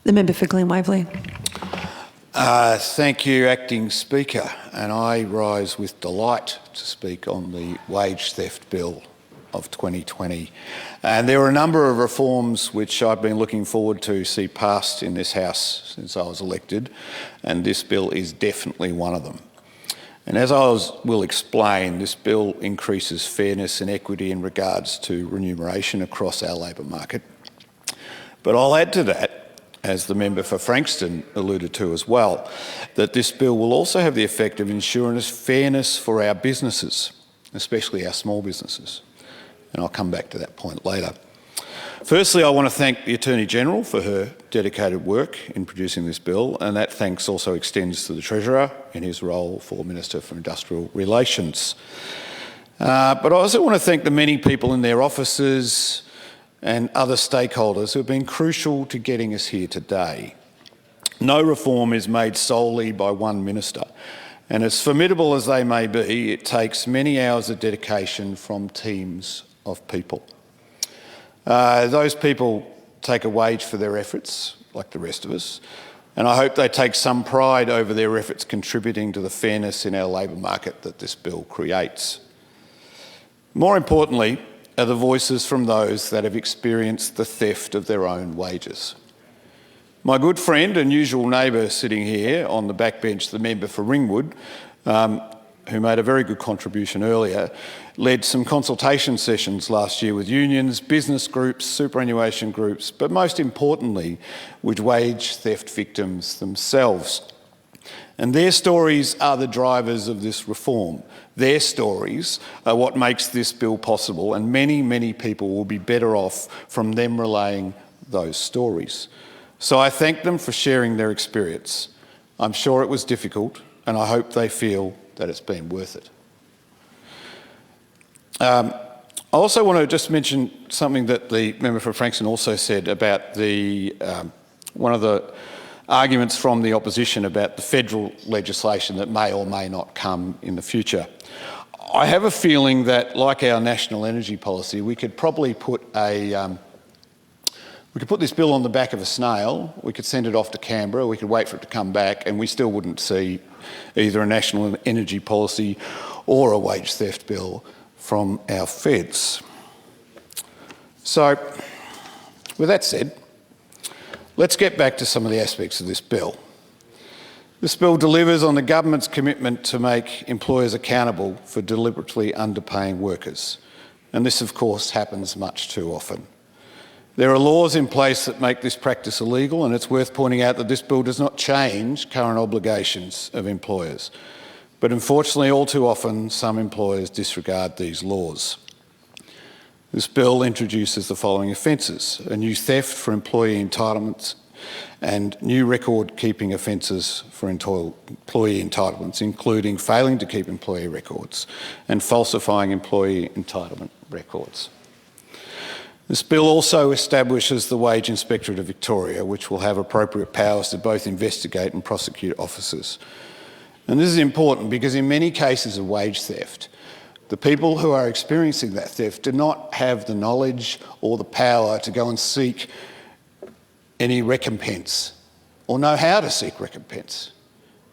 The member for Glen Waverley. Thank you, Acting Speaker, and I rise with delight to speak on the Wage Theft Bill of 2020. And there are a number of reforms which I've been looking forward to see passed in this House since I was elected, and this bill is definitely one of them. And as I will explain, this bill increases fairness and equity in regards to remuneration across our labour market. But I'll add to that, as the member for Frankston alluded to as well, that this bill will also have the effect of ensuring fairness for our businesses, especially our small businesses. And I'll come back to that point later. Firstly, I want to thank the Attorney-General for her dedicated work in producing this bill, and that thanks also extends to the Treasurer in his role for Minister for Industrial Relations. But I also want to thank the many people in their offices and other stakeholders who have been crucial to getting us here today. No reform is made solely by one minister, and as formidable as they may be, it takes many hours of dedication from teams of people. Those people take a wage for their efforts, like the rest of us, and I hope they take some pride over their efforts contributing to the fairness in our labour market that this bill creates. More importantly are the voices from those that have experienced the theft of their own wages. My good friend and usual neighbour sitting here on the backbench, the member for Ringwood, who made a very good contribution earlier, led some consultation sessions last year with unions, business groups, superannuation groups, but most importantly, with wage theft victims themselves. And their stories are the drivers of this reform. Their stories are what makes this bill possible, and many, many people will be better off from them relaying those stories. So I thank them for sharing their experience. I'm sure it was difficult, and I hope they feel that it's been worth it. I also want to just mention something that the member for Frankston also said about the one of the arguments from the opposition about the federal legislation that may or may not come in the future. I have a feeling that, like our national energy policy, we could probably put this bill on the back of a snail, we could send it off to Canberra, we could wait for it to come back, and we still wouldn't see either a national energy policy or a wage theft bill from our feds. So, with that said, let's get back to some of the aspects of this bill. This bill delivers on the government's commitment to make employers accountable for deliberately underpaying workers. And this, of course, happens much too often. There are laws in place that make this practice illegal, and it's worth pointing out that this bill does not change current obligations of employers. But unfortunately, all too often, some employers disregard these laws. This bill introduces the following offences: a new theft for employee entitlements and new record-keeping offences for employee entitlements, including failing to keep employee records and falsifying employee entitlement records. This bill also establishes the Wage Inspectorate of Victoria, which will have appropriate powers to both investigate and prosecute officers. And this is important because in many cases of wage theft, the people who are experiencing that theft do not have the knowledge or the power to go and seek any recompense or know how to seek recompense.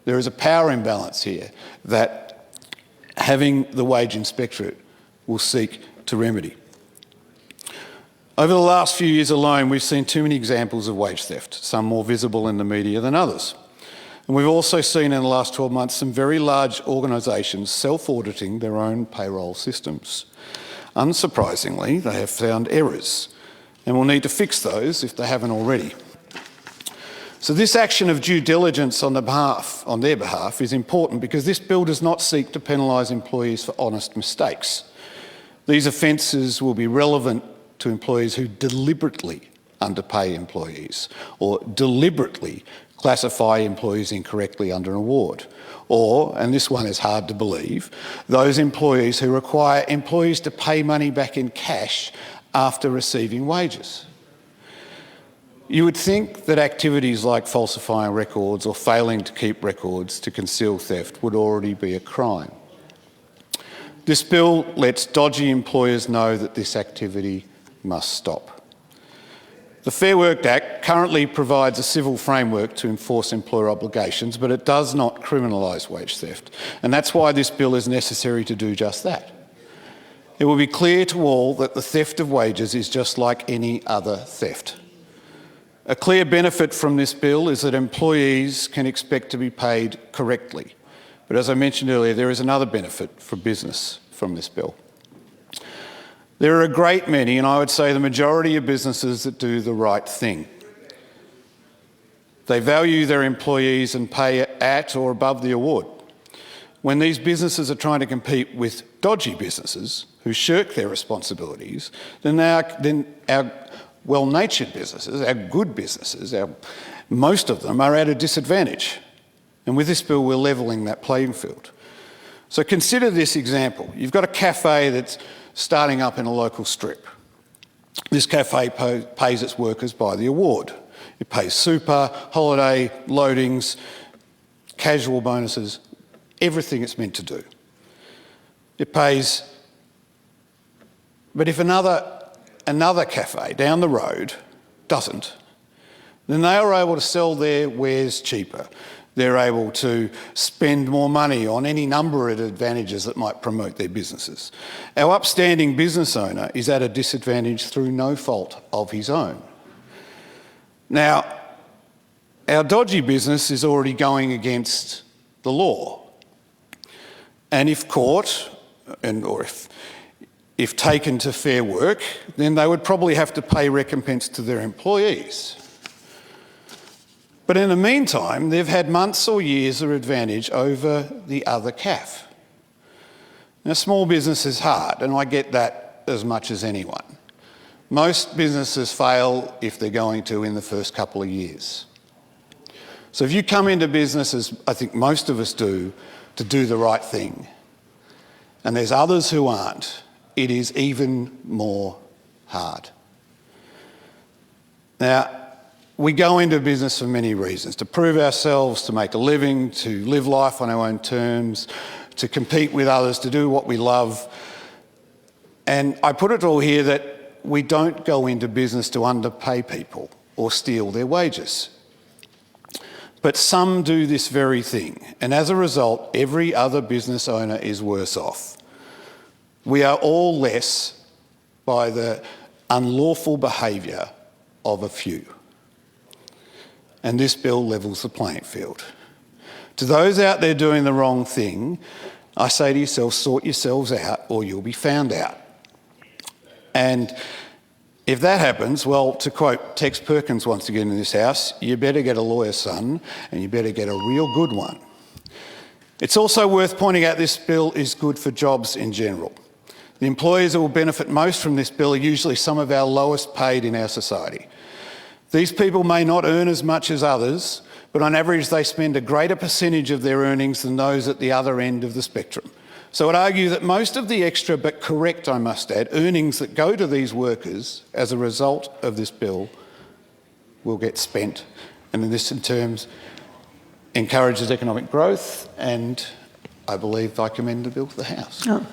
There is a power imbalance here that having the Wage Inspectorate will seek to remedy. Over the last few years alone, we've seen too many examples of wage theft, some more visible in the media than others. And we've also seen in the last 12 months some very large organisations self-auditing their own payroll systems. Unsurprisingly, they have found errors and will need to fix those if they haven't already. So this action of due diligence on their behalf is important because this bill does not seek to penalise employees for honest mistakes. These offences will be relevant to employees who deliberately underpay employees or deliberately classify employees incorrectly under an award, or, and this one is hard to believe, those employees who require employees to pay money back in cash after receiving wages. You would think that activities like falsifying records or failing to keep records to conceal theft would already be a crime. This bill lets dodgy employers know that this activity must stop. The Fair Work Act currently provides a civil framework to enforce employer obligations, but it does not criminalise wage theft. And that's why this bill is necessary to do just that. It will be clear to all that the theft of wages is just like any other theft. A clear benefit from this bill is that employees can expect to be paid correctly. But as I mentioned earlier, there is another benefit for business from this bill. There are a great many, and I would say the majority of businesses that do the right thing. They value their employees and pay at or above the award. When these businesses are trying to compete with dodgy businesses who shirk their responsibilities, then our well-natured businesses, our good businesses, most of them are at a disadvantage. And with this bill, we're levelling that playing field. So consider this example. You've got a cafe that's starting up in a local strip. This cafe pays its workers by the award. It pays super, holiday, loadings, casual bonuses, everything it's meant to do. It pays, but if another cafe down the road doesn't, then they are able to sell their wares cheaper. They're able to spend more money on any number of advantages that might promote their businesses. Our upstanding business owner is at a disadvantage through no fault of his own. Now, our dodgy business is already going against the law. And if caught, or if taken to Fair Work, then they would probably have to pay recompense to their employees. But in the meantime, they've had months or years of advantage over the other CAF. Now, small business is hard, and I get that as much as anyone. Most businesses fail, if they're going to, in the first couple of years. So if you come into business, as I think most of us do, to do the right thing, and there's others who aren't, it is even more hard. Now, we go into business for many reasons: to prove ourselves, to make a living, to live life on our own terms, to compete with others, to do what we love. And I put it all here that we don't go into business to underpay people or steal their wages. But some do this very thing, and as a result, every other business owner is worse off. We are all less by the unlawful behaviour of a few. And this bill levels the playing field. To those out there doing the wrong thing, I say to yourself, sort yourselves out or you'll be found out. And if that happens, well, to quote Tex Perkins once again in this house, you better get a lawyer, son, and you better get a real good one. It's also worth pointing out this bill is good for jobs in general. The employers who will benefit most from this bill are usually some of our lowest paid in our society. These people may not earn as much as others, but on average they spend a greater percentage of their earnings than those at the other end of the spectrum. So I'd argue that most of the extra, but correct, I must add, earnings that go to these workers as a result of this bill will get spent. And this in terms encourages economic growth, and I believe I commend the bill to the House. Oh.